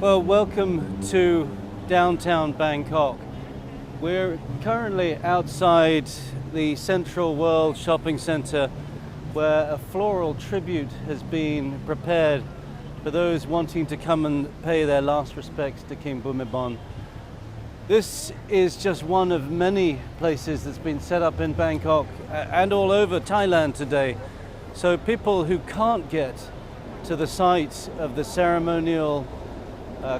Well, welcome to downtown Bangkok. We're currently outside the Central World Shopping Centre, where a floral tribute has been prepared for those wanting to come and pay their last respects to King Bhumibol. This is just one of many places that's been set up in Bangkok and all over Thailand today. So people who can't get to the site of the ceremonial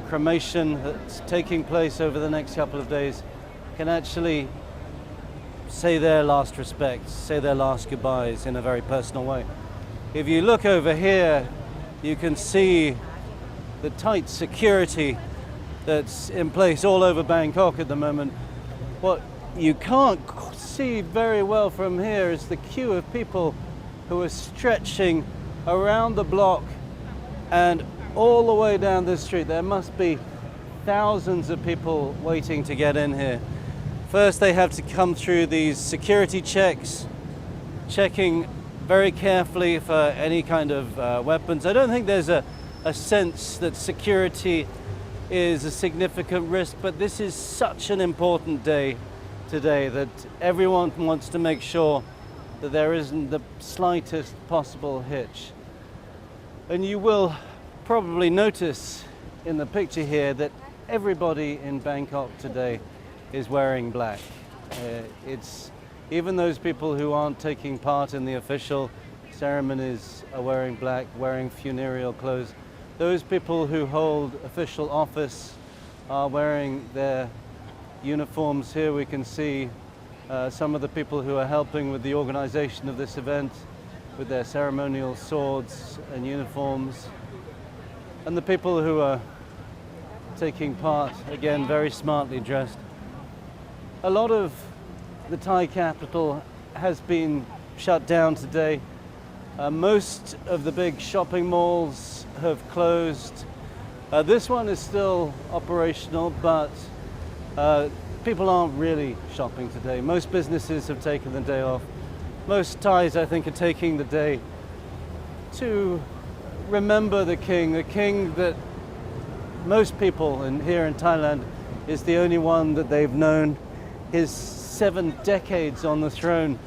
cremation that's taking place over the next couple of days can actually say their last respects, say their last goodbyes in a very personal way. If you look over here, you can see the tight security that's in place all over Bangkok at the moment. What you can't see very well from here is the queue of people who are stretching around the block and all the way down this street. There must be thousands of people waiting to get in here. First, they have to come through these security checks, checking very carefully for any kind of weapons. I don't think there's a sense that security is a significant risk, but this is such an important day today that everyone wants to make sure that there isn't the slightest possible hitch. And you will probably notice in the picture here that everybody in Bangkok today is wearing black. It's even those people who aren't taking part in the official ceremonies are wearing black, wearing funereal clothes. Those people who hold official office are wearing their uniforms. Here we can see some of the people who are helping with the organization of this event with their ceremonial swords and uniforms. And the people who are taking part, again, very smartly dressed. A lot of the Thai capital has been shut down today. Most of the big shopping malls have closed. This one is still operational, but people aren't really shopping today. Most businesses have taken the day off. Most Thais, I think, are taking the day to remember the king that most people here in Thailand is the only one that they've known. His 7 decades on the throne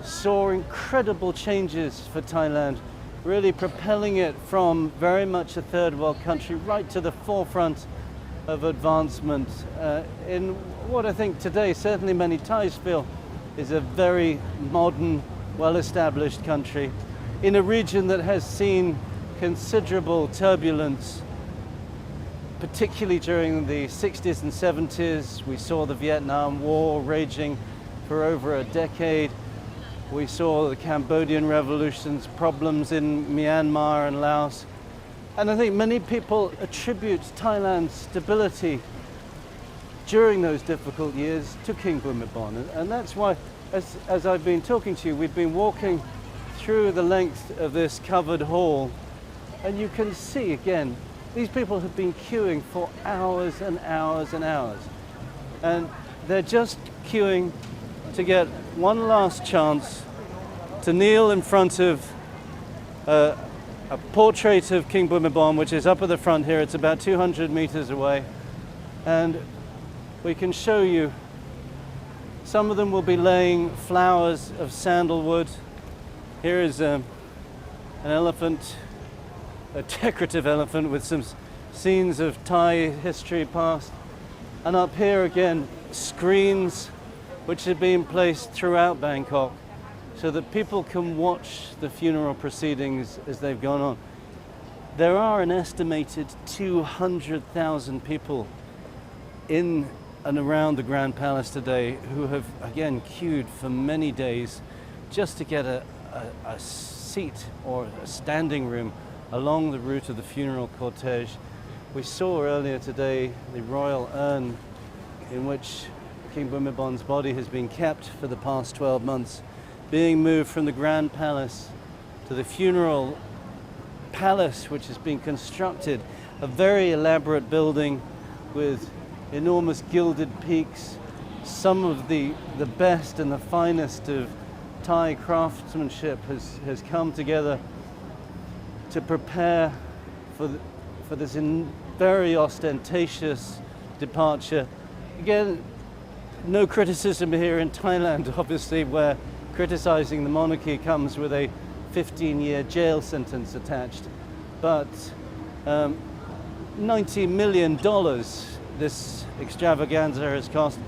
saw incredible changes for Thailand, really propelling it from very much a third world country right to the forefront of advancement in what I think today certainly many Thais feel is a very modern, well-established country in a region that has seen considerable turbulence, particularly during the 60s and 70s. We saw the Vietnam War raging for over a decade. We saw the Cambodian revolutions, problems in Myanmar and Laos. And I think many people attribute Thailand's stability during those difficult years to King Bhumibol. And that's why, as I've been talking to you, we've been walking through the length of this covered hall. And you can see, again, these people have been queuing for hours and hours and hours. And they're just queuing to get one last chance to kneel in front of a portrait of King Bhumibol, which is up at the front here. It's about 200 meters away. And we can show you, some of them will be laying flowers of sandalwood. Here is an elephant, a decorative elephant with some scenes of Thai history past. And up here again, screens which have been placed throughout Bangkok so that people can watch the funeral proceedings as they've gone on. There are an estimated 200,000 people in and around the Grand Palace today who have again queued for many days just to get a seat or a standing room along the route of the funeral cortege. We saw earlier today the royal urn in which King Bhumibol's body has been kept for the past 12 months, being moved from the Grand Palace to the funeral palace, which has been constructed, a very elaborate building with enormous gilded peaks, some of the best and the finest of Thai craftsmanship has come together to prepare for this very ostentatious departure. Again, no criticism here in Thailand, obviously, where criticizing the monarchy comes with a 15-year jail sentence attached. But $90 million this extravaganza has cost.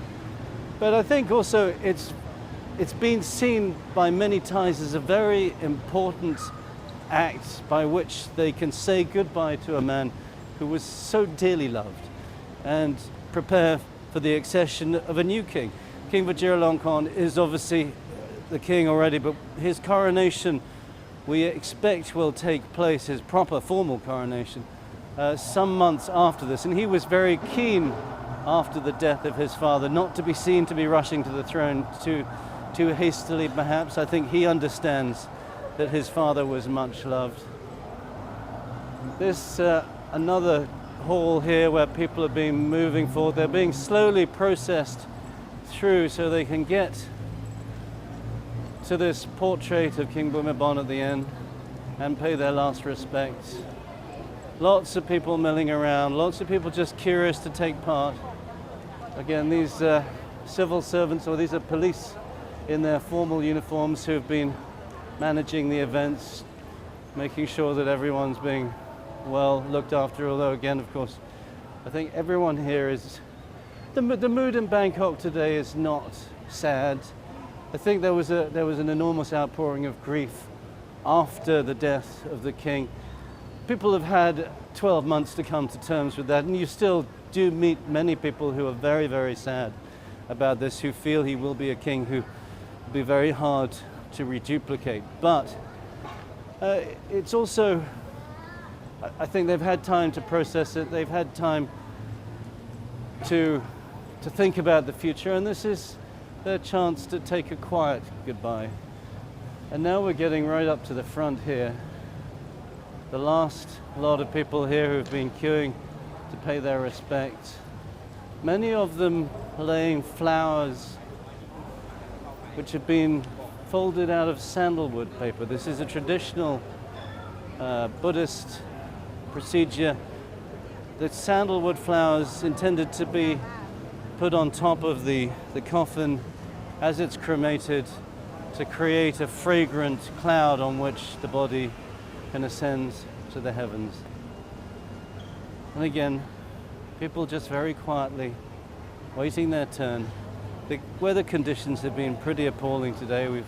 But I think also it's been seen by many Thais as a very important act by which they can say goodbye to a man who was so dearly loved and prepare for the accession of a new king. King Vajiralongkorn is obviously the king already, but his coronation we expect will take place, his proper formal coronation, some months after this. And he was very keen after the death of his father not to be seen to be rushing to the throne too hastily perhaps. I think he understands that his father was much loved. This another hall here where people are being moving forward. They're being slowly processed through so they can get to this portrait of King Bhumibol at the end and pay their last respects. Lots of people milling around, lots of people just curious to take part. Again, these civil servants, or these are police in their formal uniforms who have been managing the events, making sure that everyone's being well looked after, although again, of course, I think everyone here is... The mood in Bangkok today is not sad. I think there was an enormous outpouring of grief after the death of the king. People have had 12 months to come to terms with that, and you still do meet many people who are very, very sad about this, who feel he will be a king who will be very hard to reduplicate. But it's also, I think they've had time to process it, they've had time to think about the future, and this is their chance to take a quiet goodbye. And now we're getting right up to the front here. The last lot of people here who've been queuing to pay their respects. Many of them laying flowers which have been folded out of sandalwood paper. This is a traditional Buddhist procedure. The sandalwood flowers intended to be put on top of the coffin as it's cremated to create a fragrant cloud on which the body can ascend to the heavens. And again, people just very quietly waiting their turn. The weather conditions have been pretty appalling today. We've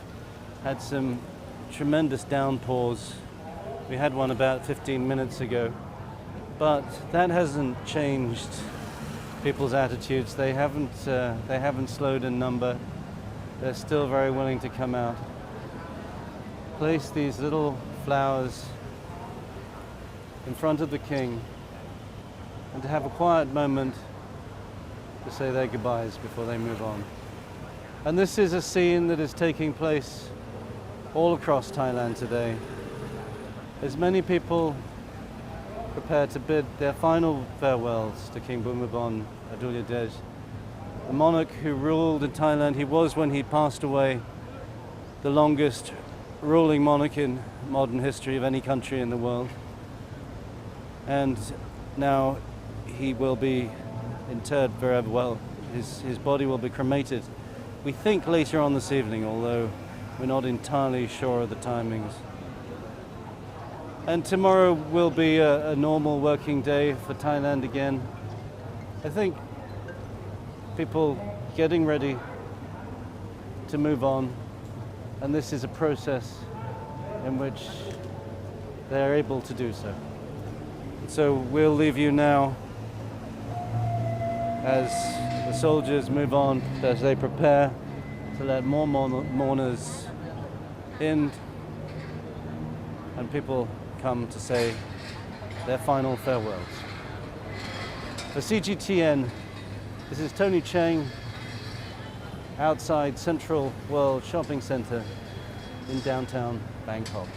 had some tremendous downpours. We had one about 15 minutes ago, but that hasn't changed people's attitudes. They haven't slowed in number. They're still very willing to come out. Place these little flowers in front of the king and to have a quiet moment to say their goodbyes before they move on. And this is a scene that is taking place all across Thailand today, as many people prepare to bid their final farewells to King Bhumibol Adulyadej, the monarch who ruled in Thailand. He was, when he passed away, the longest ruling monarch in modern history of any country in the world. And now he will be interred forever. Well, his body will be cremated, we think, later on this evening, although we're not entirely sure of the timings. And tomorrow will be a normal working day for Thailand again. I think people getting ready to move on, and this is a process in which they're able to do so. So we'll leave you now as the soldiers move on, as they prepare to let more mourners in, and people come to say their final farewells. For CGTN, this is Tony Cheng outside Central World Shopping Centre in downtown Bangkok.